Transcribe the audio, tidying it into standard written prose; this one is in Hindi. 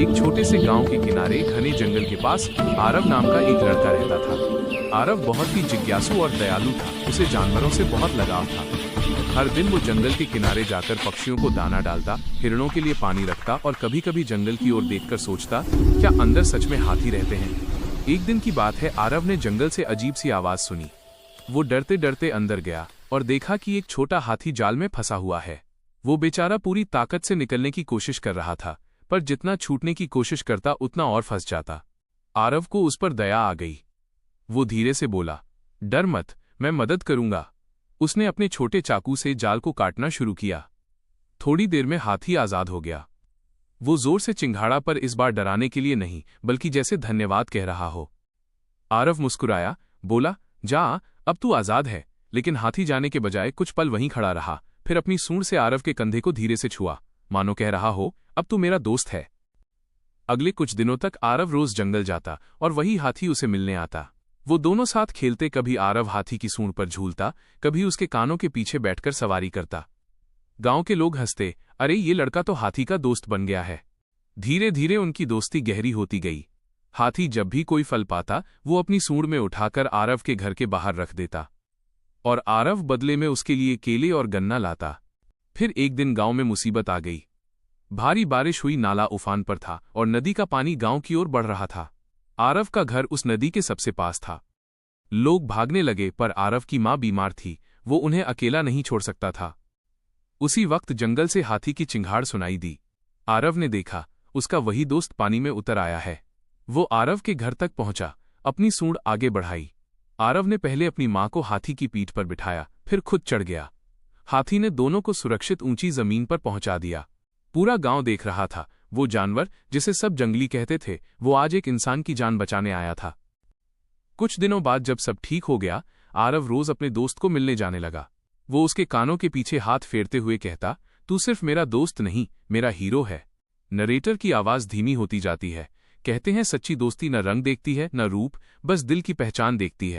एक छोटे से गांव के किनारे घने जंगल के पास आरव नाम का एक लड़का रहता था। आरव बहुत ही जिज्ञासु और दयालु था। उसे जानवरों से बहुत लगाव था। हर दिन वो जंगल के किनारे जाकर पक्षियों को दाना डालता, हिरणों के लिए पानी रखता और कभी कभी जंगल की ओर देखकर सोचता, क्या अंदर सच में हाथी रहते हैं। एक दिन की बात है, आरव ने जंगल से अजीब सी आवाज सुनी। वो डरते डरते अंदर गया और देखा कि एक छोटा हाथी जाल में फंसा हुआ है। वो बेचारा पूरी ताकत से निकलने की कोशिश कर रहा था, पर जितना छूटने की कोशिश करता उतना और फंस जाता। आरव को उस पर दया आ गई। वो धीरे से बोला, डर मत, मैं मदद करूंगा। उसने अपने छोटे चाकू से जाल को काटना शुरू किया। थोड़ी देर में हाथी आजाद हो गया। वो जोर से चिंघाड़ा, पर इस बार डराने के लिए नहीं, बल्कि जैसे धन्यवाद कह रहा हो। आरव मुस्कुराया, बोला, जा, अब तू आजाद है। लेकिन हाथी जाने के बजाय कुछ पल वहीं खड़ा रहा, फिर अपनी सूंड से आरव के कंधे को धीरे से छुआ, मानो कह रहा हो, अब तू मेरा दोस्त है। अगले कुछ दिनों तक आरव रोज जंगल जाता और वही हाथी उसे मिलने आता। वो दोनों साथ खेलते, कभी आरव हाथी की सूंड पर झूलता, कभी उसके कानों के पीछे बैठकर सवारी करता। गांव के लोग हंसते, अरे ये लड़का तो हाथी का दोस्त बन गया है। धीरे धीरे उनकी दोस्ती गहरी होती गई। हाथी जब भी कोई फल पाता, वो अपनी सूंड में उठाकर आरव के घर के बाहर रख देता और आरव बदले में उसके लिए केले और गन्ना लाता। फिर एक दिन गांव में मुसीबत आ गई। भारी बारिश हुई, नाला उफान पर था और नदी का पानी गांव की ओर बढ़ रहा था। आरव का घर उस नदी के सबसे पास था। लोग भागने लगे, पर आरव की मां बीमार थी। वो उन्हें अकेला नहीं छोड़ सकता था। उसी वक्त जंगल से हाथी की चिंघाड़ सुनाई दी। आरव ने देखा, उसका वही दोस्त पानी में उतर आया है। वो आरव के घर तक पहुंचा, अपनी सूंड आगे बढ़ाई। आरव ने पहले अपनी मां को हाथी की पीठ पर बिठाया, फिर खुद चढ़ गया। हाथी ने दोनों को सुरक्षित ऊंची जमीन पर पहुंचा दिया। पूरा गांव देख रहा था। वो जानवर, जिसे सब जंगली कहते थे, वो आज एक इंसान की जान बचाने आया था। कुछ दिनों बाद जब सब ठीक हो गया, आरव रोज अपने दोस्त को मिलने जाने लगा। वो उसके कानों के पीछे हाथ फेरते हुए कहता, तू सिर्फ मेरा दोस्त नहीं, मेरा हीरो है। नरेटर की आवाज धीमी होती जाती है। कहते हैं, सच्ची दोस्ती न रंग देखती है न रूप, बस दिल की पहचान देखती है।